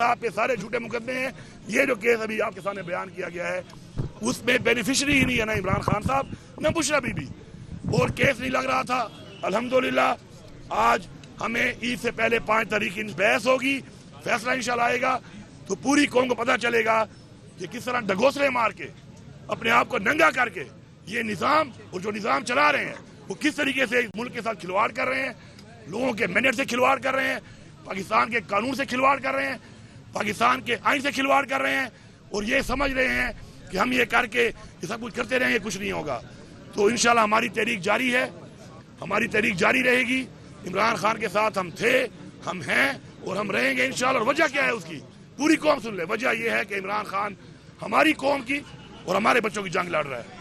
آپ پہ سارے جھوٹے مقدمے ہیں. یہ جو کیس ابھی آپ کے سامنے بیان کیا گیا ہے اس میں بینیفیشری ہی نہیں ہے نہ عمران خان صاحب نہ بشرا بی بی, اور کیس نہیں لگ رہا تھا. الحمدللہ آج ہمیں عید سے پہلے 5 تاریخ کی بحث ہوگی, فیصلہ انشاءاللہ آئے گا تو پوری قوم کو پتہ چلے گا کہ کس طرح ڈگوسلے مار کے اپنے آپ کو ننگا کر کے یہ نظام اور جو نظام چلا رہے ہیں وہ کس طریقے سے ملک کے ساتھ کھلواڑ کر رہے ہیں, لوگوں کے منٹ سے کھلواڑ کر رہے ہیں, پاکستان کے قانون سے کھلواڑ کر رہے ہیں, پاکستان کے آئین سے کھلواڑ کر رہے ہیں, اور یہ سمجھ رہے ہیں کہ ہم یہ کر کے یہ سب کچھ کرتے رہیں گے کچھ نہیں ہوگا. تو انشاءاللہ ہماری تحریک جاری ہے, ہماری تحریک جاری رہے گی. عمران خان کے ساتھ ہم تھے, ہم ہیں اور ہم رہیں گے انشاءاللہ. اور وجہ کیا ہے اس کی پوری قوم سن لے. وجہ یہ ہے کہ عمران خان ہماری قوم کی اور ہمارے بچوں کی جنگ لڑ رہا ہے.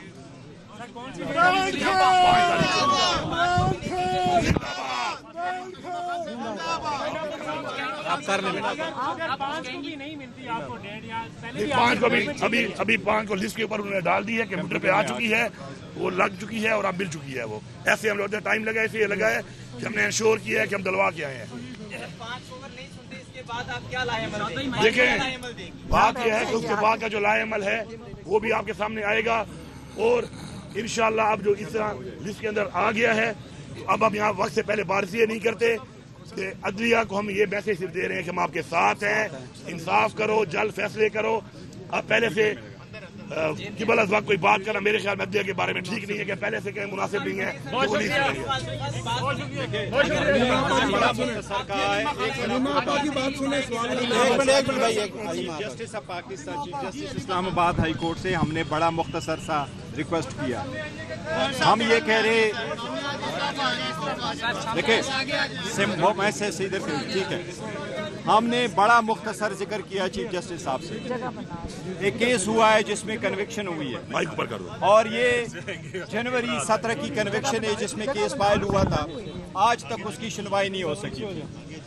ابھی 5 کو لسٹ کے اوپر انہوں نے ڈال دی ہے, کمپیوٹر پہ آ چکی ہے, وہ لگ چکی ہے اور اب مل چکی ہے. وہ ایسے ہم لوگ ٹائم لگا, اسے یہ لگا ہے کہ ہم نے انشور کیا ہے کہ ہم دلوا کے آئے ہیں. دیکھیں بات یہ ہے کہ اس کے بعد کا جو لائے عمل ہے وہ بھی آپ کے سامنے آئے گا, اور انشاءاللہ اب جو اس طرح لسٹ کے اندر آ گیا ہے اب یہاں وقت سے پہلے بارسی نہیں کرتے کہ عدلیہ کو ہم یہ میسج صرف دے رہے ہیں کہ ہم آپ کے ساتھ ہیں, انصاف کرو, جلد فیصلے کرو. اب پہلے سے قبل از وقت کوئی بات کرنا میرے خیال میں عدلیہ کے بارے میں ٹھیک نہیں ہے, کہ پہلے سے کہیں مناسب نہیں ہے. Justice of Pakistan chief justice Islamabad high court سے ہم نے بڑا مختصر سا ریکویسٹ کیا. ہم یہ کہہ رہے دیکھیں میں سے ادھر ٹھیک ہے, ہم نے بڑا مختصر ذکر کیا چیف جسٹس صاحب سے. ایک کیس ہوا ہے جس میں کنوکشن ہوئی ہے, اور یہ جنوری 17 کی کنوکشن ہے جس میں کیس فائل ہوا تھا. آج تک اس کی سنوائی نہیں ہو سکی.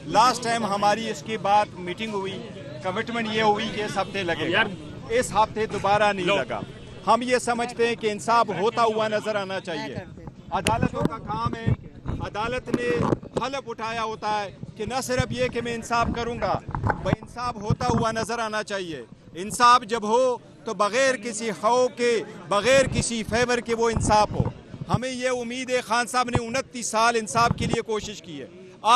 لاسٹ ٹائم ہماری اس کے بعد میٹنگ ہوئی, کمٹمنٹ یہ ہوئی کہ اس ہفتے لگے گا, اس ہفتے دوبارہ نہیں لگا. ہم یہ سمجھتے ہیں کہ انصاف ہوتا ہوا نظر آنا چاہیے. عدالتوں کا کام ہے, عدالت نے حلف اٹھایا ہوتا ہے کہ نہ صرف یہ کہ میں انصاف کروں گا, بھائی انصاف ہوتا ہوا نظر آنا چاہیے. انصاف جب ہو تو بغیر کسی خوف کے, بغیر کسی فیور کے وہ انصاف ہو. ہمیں یہ امید ہے, خان صاحب نے 29 سال انصاف کے لیے کوشش کی ہے,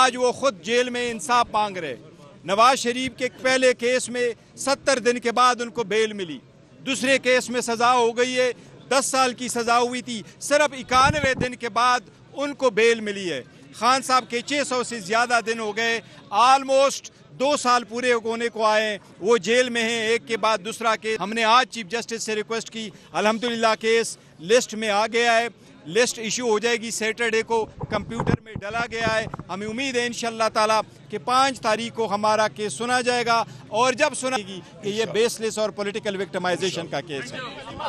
آج وہ خود جیل میں انصاف مانگ رہے. نواز شریف کے پہلے کیس میں 70 دن کے بعد ان کو بیل ملی, دوسرے کیس میں سزا ہو گئی ہے, 10 سال کی سزا ہوئی تھی, صرف 91 دن کے بعد ان کو بیل ملی ہے. خان صاحب کے 600 سے زیادہ دن ہو گئے, آلموسٹ 2 سال پورے ہونے کو آئے, وہ جیل میں ہیں, ایک کے بعد دوسرا کیس. ہم نے آج چیف جسٹس سے ریکویسٹ کی, الحمدللہ کیس لسٹ میں آ گیا ہے, لسٹ ایشو ہو جائے گی سیٹرڈے کو, کمپیوٹر میں ڈلا گیا ہے. ہمیں امید ہے انشاءاللہ تعالی کہ 5 تاریخ کو ہمارا کیس سنا جائے گا, اور جب سنا گی کہ یہ بیس لیس اور پولیٹیکل وکٹمائزیشن کا کیس ہے.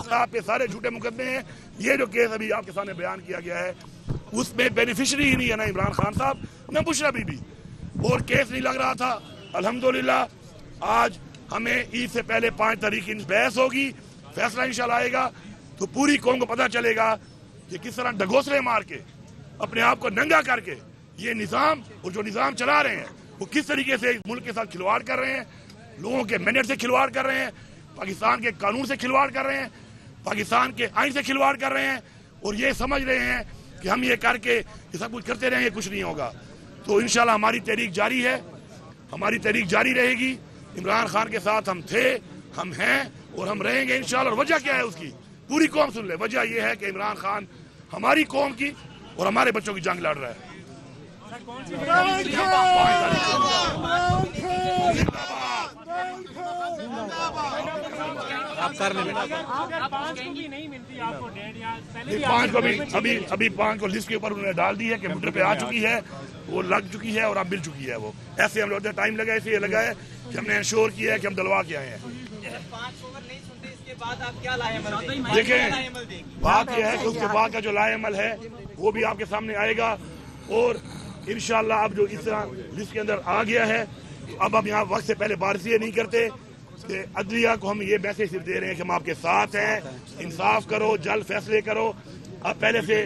آپ پہ سارے جھوٹے مقدمے ہیں. یہ جو کیس ابھی آپ کے سامنے بیان کیا گیا ہے اس میں بینیفیشری ہی نہیں ہے نہ عمران خان صاحب نہ بشرا بی بی, اور کیس نہیں لگ رہا تھا. الحمدللہ آج ہمیں عید سے پہلے 5 تاریخ کی بحث ہوگی, فیصلہ انشاءاللہ آئے گا تو پوری قوم کو پتہ چلے گا کہ کس طرح ڈگوسلے مار کے اپنے آپ کو ننگا کر کے یہ نظام اور جو نظام چلا رہے ہیں وہ کس طریقے سے ملک کے ساتھ کھلواڑ کر رہے ہیں, لوگوں کے منٹ سے کھلواڑ کر رہے ہیں, پاکستان کے قانون سے کھلواڑ کر رہے ہیں, پاکستان کے آئین سے کھلواڑ کر رہے ہیں, اور یہ سمجھ رہے ہیں کہ ہم یہ کر کے یہ سب کچھ کرتے رہیں گے کچھ نہیں ہوگا. تو انشاءاللہ ہماری تحریک جاری ہے, ہماری تحریک جاری رہے گی. عمران خان کے ساتھ ہم تھے, ہم ہیں اور ہم رہیں گے انشاءاللہ. اور وجہ کیا ہے اس کی پوری قوم سن لے. وجہ یہ ہے کہ عمران خان ہماری قوم کی اور ہمارے بچوں کی جنگ لڑ رہا ہے. ابھی 5 کو لسٹ کے اوپر انہوں نے ڈال دی ہے, کمپیوٹر پہ آ چکی ہے, وہ لگ چکی ہے اور اب مل چکی ہے. وہ ایسے ہم لوگ ٹائم لگا, اسے یہ لگا ہے کہ ہم نے انشور کیا ہے کہ ہم دلوا کے آئے ہیں. دیکھیں بات یہ ہے کہ اس کے بعد کا جو لائے عمل ہے وہ بھی آپ کے سامنے آئے گا, اور انشاءاللہ اب جو اس طرح لسٹ کے اندر آ گیا ہے اب یہاں وقت سے پہلے بارسی نہیں کرتے کہ عدلیہ کو ہم یہ میسج صرف دے رہے ہیں کہ ہم آپ کے ساتھ ہیں, انصاف کرو, جلد فیصلے کرو. اب پہلے سے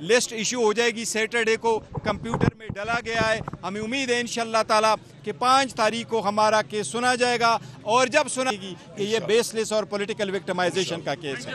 لسٹ ایشو ہو جائے گی. سیٹرڈے کو کمپیوٹر میں ڈالا گیا ہے. ہمیں امید ہے انشاءاللہ تعالیٰ کہ 5 تاریخ کو ہمارا کیس سنا جائے گا, اور جب سنا گی کہ یہ بیس لیس اور پولیٹیکل وکٹمائزیشن کا کیس ہے.